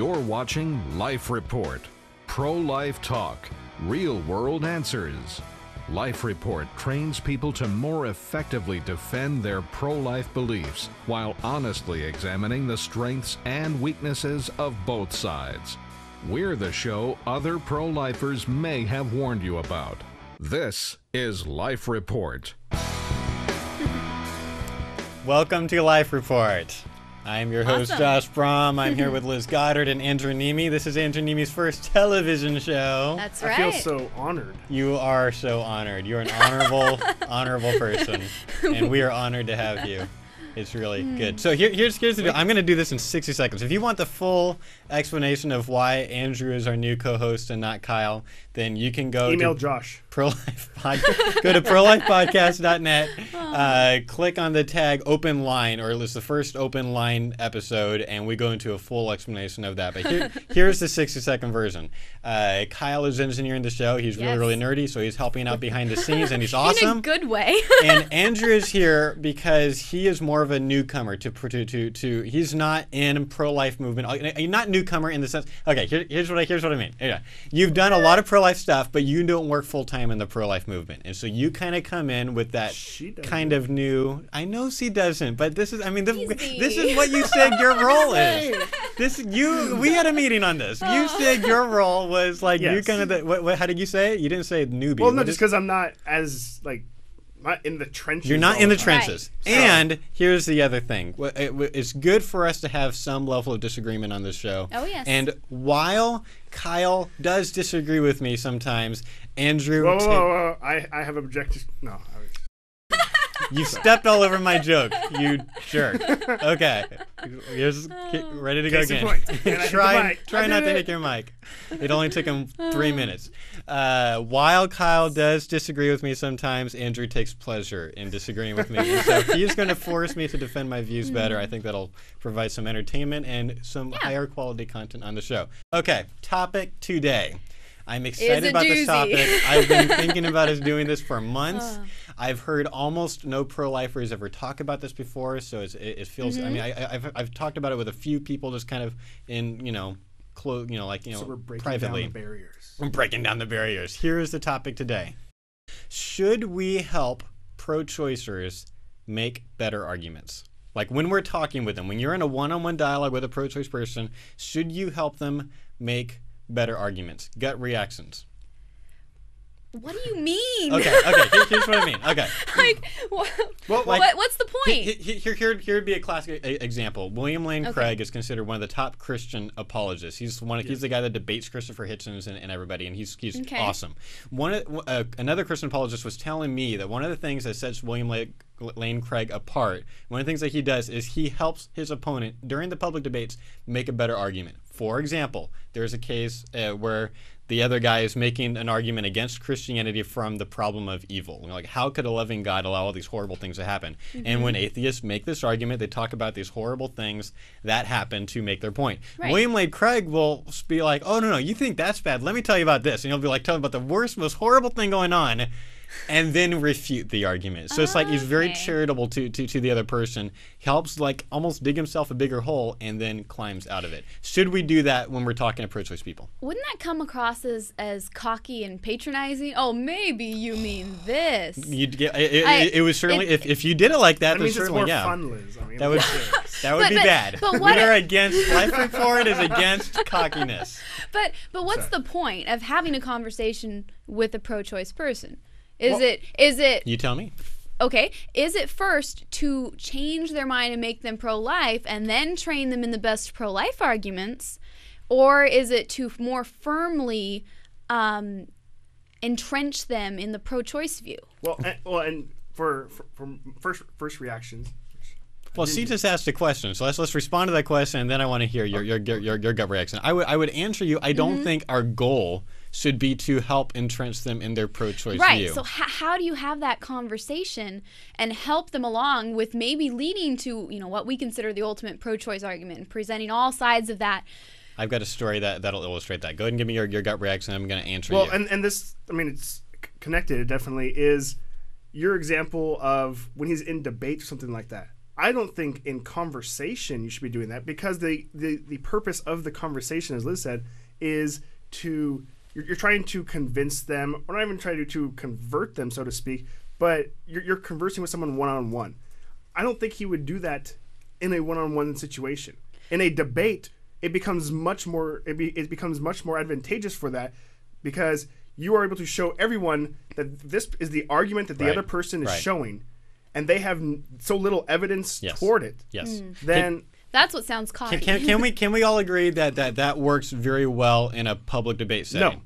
You're watching Life Report. Pro-life talk. Real-world answers. Life Report trains people to more effectively defend their pro-life beliefs while honestly examining the strengths and weaknesses of both sides. We're the show other pro-lifers may have warned you about. This is Life Report. Welcome to Life Report. I'm your host, Awesome. Josh Brom. I'm here with Liz Goddard and Andrew Nemi. This is Andrew Nemi's first television show. That's I right. feel so honored. You are so honored. You're an honorable person, and we are honored to have you. It's really good. So here's the deal. I'm going to do this in 60 seconds. If you want the full explanation of why Andrew is our new co-host and not Kyle, then you can go Email to Josh. Pro-Life Podcast. Go to prolifepodcast.net, click on the tag open line, or at least the first open line episode, and we go into a full explanation of that. But here's the 60-second version. Kyle is engineering the show. He's Yes. really nerdy, so he's helping out behind the scenes, and he's awesome. In a good way. And Andrew is here because he is more of a newcomer to he's not in pro-life movement. You're not newcomer in the sense. Okay, here's what I mean. Yeah. You've done a lot of pro-life stuff, but you don't work full-time in the pro-life movement. And so you kind of come in with that She doesn't. kind of new. I know she doesn't, but this is Easy. this is what you said your role is. We had a meeting on this. You said your role was like you Yes. kind of how did you say it? You didn't say newbie. Well, no, What just is- because I'm not as not in the trenches. You're not all in the the time. trenches. Right. And here's the other thing. It's good for us to have some level of disagreement on this show. Oh, yes. And while Kyle does disagree with me sometimes, Andrew... Whoa. I have objectives. No. You stepped all over my joke, you jerk. Okay. Ready to go Case in again. point. And I hit the Try mic. I not did to it. hit your mic. It only took him 3 minutes. While Kyle does disagree with me sometimes, Andrew takes pleasure in disagreeing with me. And so if he's going to force me to defend my views better, I think that'll provide some entertainment and some higher quality content on the show. Okay, topic today. I'm excited a about this doozy. topic. I've been thinking about us doing this for months. I've heard almost no pro-lifers ever talk about this before, so it feels. I mean, I've talked about it with a few people, just kind of in So we're breaking privately. down the barriers. We're breaking down the barriers. Here is the topic today: should we help pro-choicers make better arguments? Like when we're talking with them, when you're in a one-on-one dialogue with a pro-choice person, should you help them make better arguments? Gut reactions. What do you mean? Okay. Here's what I mean. Okay. Like, what's the point? Here would be a classic example. William Lane Craig is considered one of the top Christian apologists. He's He's the guy that debates Christopher Hitchens and everybody, and he's Okay. awesome. Another Christian apologist was telling me that one of the things that sets William Lane Craig apart, one of the things that he does is he helps his opponent during the public debates make a better argument. For example, there's a case where the other guy is making an argument against Christianity from the problem of evil. Like, how could a loving God allow all these horrible things to happen? And when atheists make this argument, they talk about these horrible things that happen to make their point. Right. William Lane Craig will be like, oh, no, you think that's bad. Let me tell you about this. And he'll be like, telling about the worst, most horrible thing going on, and then refute the argument. So it's like he's very Okay. charitable to the other person, helps like almost dig himself a bigger hole, and then climbs out of it. Should we do that when we're talking to pro-choice people? Wouldn't that come across as cocky and patronizing? Oh, maybe you mean this. You'd get, it was certainly, if you did it like that, That then means it's certainly, more yeah. fun, Liz. I mean, That would But- be bad. but what We are if- against Life Report is against cockiness. But what's the point of having a conversation with a pro-choice person? Is it You tell me. okay? Is it first to change their mind and make them pro-life, and then train them in the best pro-life arguments, or is it to more firmly entrench them in the pro-choice view? and for first reactions. Well, she just asked a question, so let's respond to that question, and then I want to hear your gut reaction. I would answer you. I don't think our goal should be to help entrench them in their pro-choice Right. view. So how do you have that conversation and help them along with maybe leading to what we consider the ultimate pro-choice argument and presenting all sides of that? I've got a story that'll illustrate that. Go ahead and give me your gut reaction. I'm going to answer Well, you. and this, I mean, it's connected. It definitely is your example of when he's in debate or something like that. I don't think in conversation you should be doing that, because the purpose of the conversation, as Liz said, is to you're trying to convince them, or not even trying to convert them, so to speak, but you're conversing with someone one-on-one. I don't think he would do that in a one-on-one situation. In a debate, it becomes much more advantageous for that, because you are able to show everyone that this is the argument that the other person is showing, and they have so little evidence toward it. Yes. Then that's what sounds cocky. Can we all agree that works very well in a public debate setting?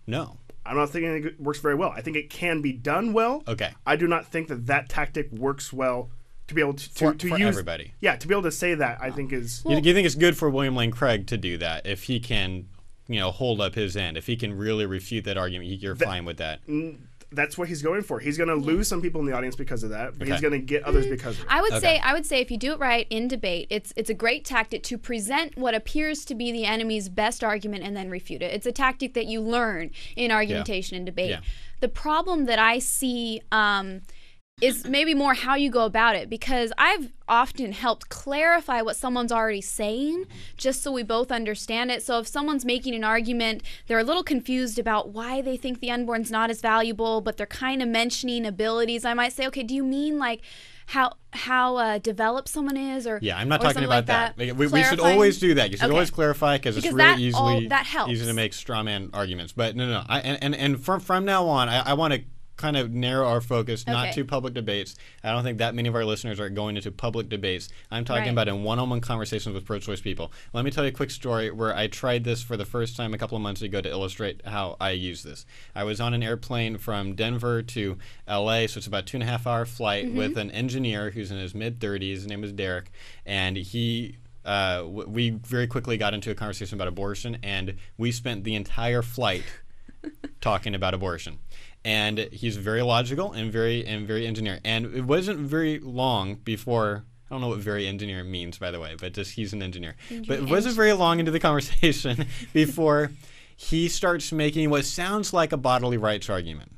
No. I'm not thinking it works very well. I think it can be done well. Okay. I do not think that tactic works well to be able to for use everybody. Yeah, to be able to say that, I think is. You think it's good for William Lane Craig to do that if he can, hold up his end, if he can really refute that argument? You're fine with that. That's what he's going for. He's going to lose some people in the audience because of that, but he's going to get others because of it. I would say if you do it right in debate, it's a great tactic to present what appears to be the enemy's best argument and then refute it. It's a tactic that you learn in argumentation and debate. Yeah. The problem that I see is maybe more how you go about it, because I've often helped clarify what someone's already saying just so we both understand it. So if someone's making an argument, they're a little confused about why they think the unborn's not as valuable, but they're kind of mentioning abilities, I might say, okay, do you mean like how developed someone is, or I'm not talking about like that. We should always do that. You should always clarify, because it's really easy to make straw man arguments. But no. And from now on, I want to kind of narrow our focus not to public debates. I don't think that many of our listeners are going into public debates. I'm talking about in one-on-one conversations with pro-choice people. Let me tell you a quick story where I tried this for the first time a couple of months ago to illustrate how I use this. I was on an airplane from Denver to LA, so it's about a 2.5-hour flight with an engineer who's in his mid-30s. His name is Derek, and we very quickly got into a conversation about abortion, and we spent the entire flight talking about abortion. And he's very logical and very engineer. And it wasn't very long before, I don't know what very engineer means, by the way, but just he's an engineer. But it wasn't very long into the conversation before he starts making what sounds like a bodily rights argument.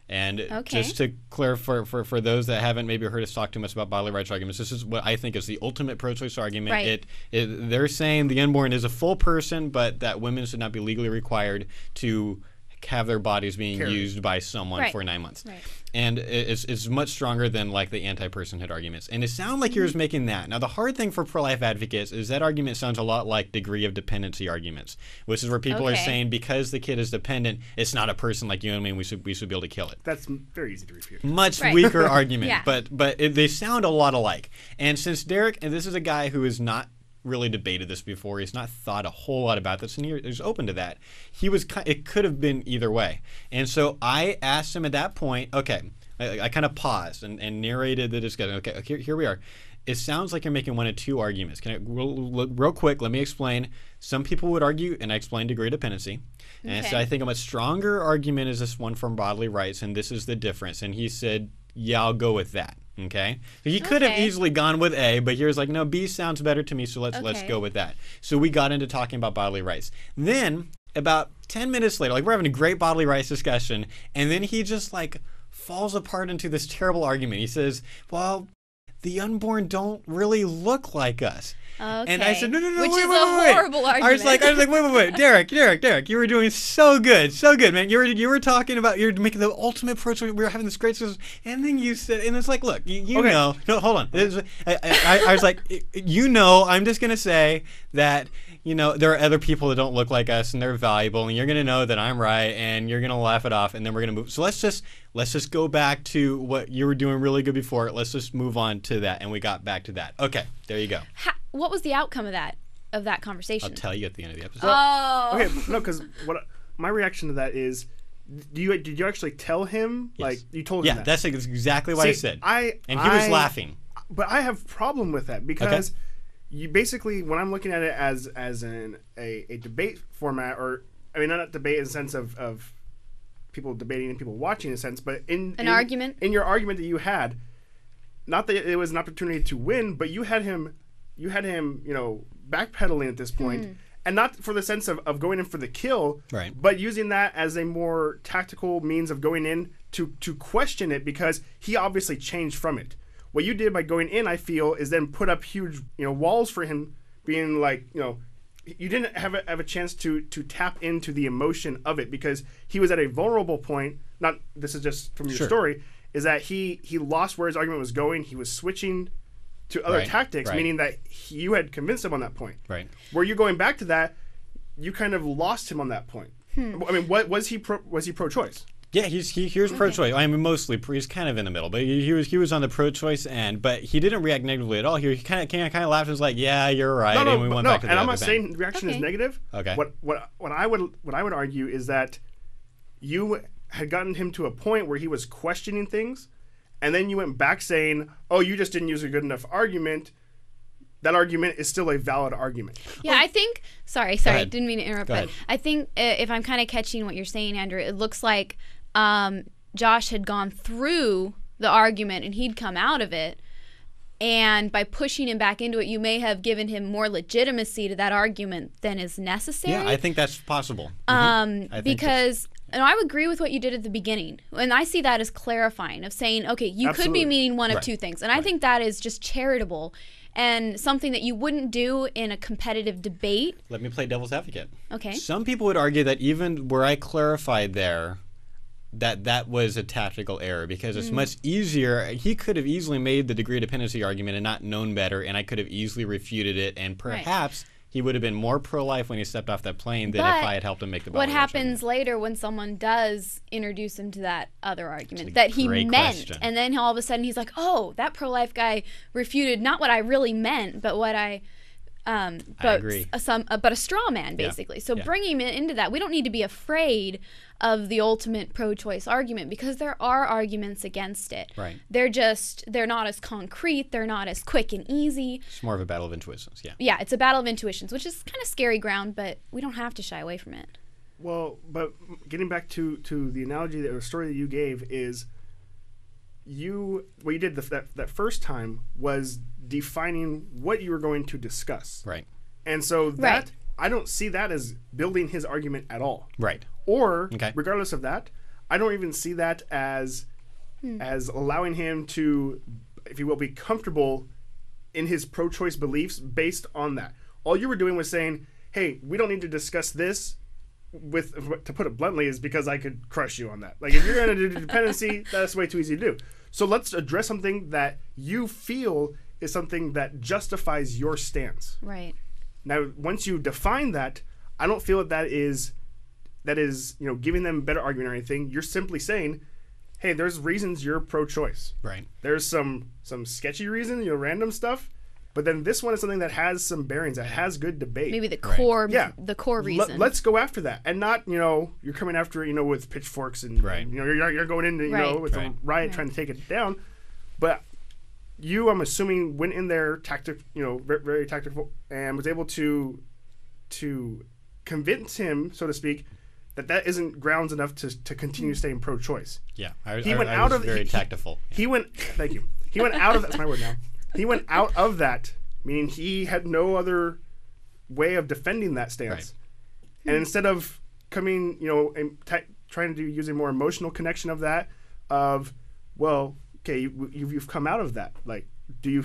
And just to clarify for those that haven't maybe heard us talk too much about bodily rights arguments, this is what I think is the ultimate pro-choice argument. Right. They're saying the unborn is a full person, but that women should not be legally required to have their bodies being used by someone for 9 months. Right. And it's much stronger than like the anti-personhood arguments. And it sounds like you're making that. Now, the hard thing for pro-life advocates is that argument sounds a lot like degree of dependency arguments, which is where people are saying because the kid is dependent, it's not a person like you and me, and we should be able to kill it. That's very easy to refute. Much weaker argument, but they sound a lot alike. And since Derek, and this is a guy who is not really debated this before, he's not thought a whole lot about this, and he's open to that. It could have been either way. And so I asked him at that point, okay, I kind of paused and narrated the discussion. Okay, here we are. It sounds like you're making one of two arguments. Can I real quick, let me explain. Some people would argue, and I explained degree of dependency. And so I think a much stronger argument is this one from bodily rights, and this is the difference. And he said, yeah, I'll go with that. Okay, so he could have easily gone with A, but he was like, no, B sounds better to me, so let's go with that. So we got into talking about bodily rights. Then about 10 minutes later, like we're having a great bodily rights discussion, and then he just like falls apart into this terrible argument. He says, well, the unborn don't really look like us. Okay. And I said, no, Which wait, is wait, a wait. horrible argument. I was like, wait, Derek, you were doing so good, man. You were talking about, you're making the ultimate approach. We were having this great discussion, and then you said, and it's like, look, you know, no, hold on. I was like, I'm just gonna say that, there are other people that don't look like us, and they're valuable, and you're gonna know that I'm right, and you're gonna laugh it off, and then we're gonna move. So let's just go back to what you were doing really good before. Let's just move on to that, and we got back to that. Okay, there you go. What was the outcome of that conversation? I'll tell you at the end of the episode. Okay, no, because my reaction to that is, did you actually tell him? Yes. Like you told him that? Yeah, that's exactly what I said. And he was laughing. But I have a problem with that because you basically, when I'm looking at it as a debate format, or I mean not debate in the sense of people debating and people watching in a sense, but in argument, in your argument that you had, not that it was an opportunity to win, but you had him backpedaling at this point, and not for the sense of going in for the kill, right, but using that as a more tactical means of going in to question it, because he obviously changed from it. what you did by going in, I feel, is then put up huge, walls for him, being like, you didn't have a chance to tap into the emotion of it, because he was at a vulnerable point. Not, this is just from your story, is that he lost where his argument was going. He was switching to other tactics, meaning that you had convinced him on that point. Right. Where you're going back to that, you kind of lost him on that point. I mean, what was he pro-choice? Yeah, he was pro-choice. I mean, mostly he's kind of in the middle, but he was on the pro-choice end. But he didn't react negatively at all. He kind of laughed and was like, "Yeah, you're right." And we went back to the and I'm other not saying reaction is negative. Okay. What I would argue is that you had gotten him to a point where he was questioning things, and then you went back saying, "Oh, you just didn't use a good enough argument." That argument is still a valid argument. Yeah, I think. Sorry, didn't mean to interrupt. But I think if I'm kind of catching what you're saying, Andrew, it looks like Josh had gone through the argument and he'd come out of it, and by pushing him back into it, you may have given him more legitimacy to that argument than is necessary. Yeah, I think that's possible. Because. And I would agree with what you did at the beginning. And I see that as clarifying, of saying, okay, you could be meaning one of two things. And I think that is just charitable and something that you wouldn't do in a competitive debate. Let me play devil's advocate. Okay. Some people would argue that even where I clarified there, that was a tactical error, because it's much easier. He could have easily made the degree of dependency argument and not known better, and I could have easily refuted it, and perhaps he would have been more pro-life when he stepped off that plane than if I had helped him make the what happens later when someone does introduce him to that other argument that he meant, and then all of a sudden he's like, oh, that pro-life guy refuted not what I really meant, but what I agree. But a straw man, basically. So bringing him into that, we don't need to be afraid of the ultimate pro-choice argument, because there are arguments against it. Right. They're not as concrete. They're not as quick and easy. It's more of a battle of intuitions. Yeah. Yeah, it's a battle of intuitions, which is kind of scary ground, but we don't have to shy away from it. Well, but getting back to the analogy or story that you gave is, what you did that first time was defining what you were going to discuss. Right. And so that I don't see that as building his argument at all. Right. Or regardless of that, I don't even see that as allowing him to, if you will, be comfortable in his pro-choice beliefs based on that. All you were doing was saying, "Hey, we don't need to discuss this." To put it bluntly, is because I could crush you on that. Like, if you're going to do dependency, that's way too easy to do. So let's address something that you feel is something that justifies your stance. Right. Now, once you define that, I don't feel that is giving them a better argument or anything. You're simply saying, hey, there's reasons you're pro-choice. Right. There's some sketchy reasons, random stuff. But then this one is something that has some bearings, that has good debate. Maybe the core, the core reason. Let's go after that, and not you're coming after it, with pitchforks and you're going in with a riot trying to take it down. But you, I'm assuming, went in there very tactical, and was able to convince him, so to speak, that isn't grounds enough to continue staying pro-choice. Yeah, I was very tactful. He went. Thank you. He went out of that's my word now. He went out of that, meaning he had no other way of defending that stance. Right. And instead of coming, and trying to use a more emotional connection of that, well, okay, you've come out of that. Like, do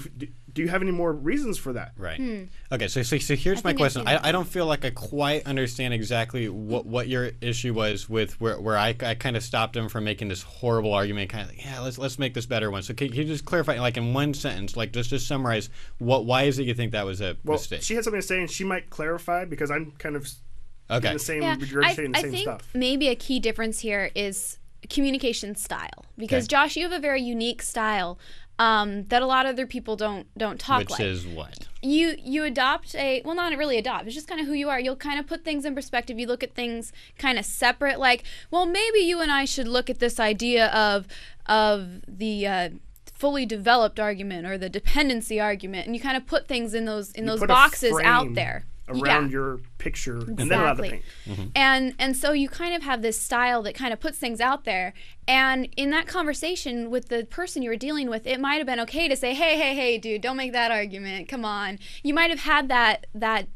you have any more reasons for that? Right. Okay, so here's my question. I don't feel like I quite understand exactly what your issue was with where I kind of stopped him from making this horrible argument, kind of like, let's make this better one. So can you just clarify, like, in one sentence, like, just summarize why is it you think that was a mistake? She had something to say, and she might clarify, because I'm kind of in the same regurgitating the same stuff. Maybe a key difference here is communication style, because Josh, you have a very unique style that a lot of other people don't talk like. Which is what? You adopt not really adopt. It's just kind of who you are. You'll kind of put things in perspective. You look at things kind of separate. Like, well, maybe you and I should look at this idea of the fully developed argument or the dependency argument, and you kind of put things in those boxes out there around your picture, and then around the paint. Mm-hmm. And so you kind of have this style that kind of puts things out there. And in that conversation with the person you were dealing with, it might have been okay to say, hey, dude, don't make that argument. Come on. You might have had that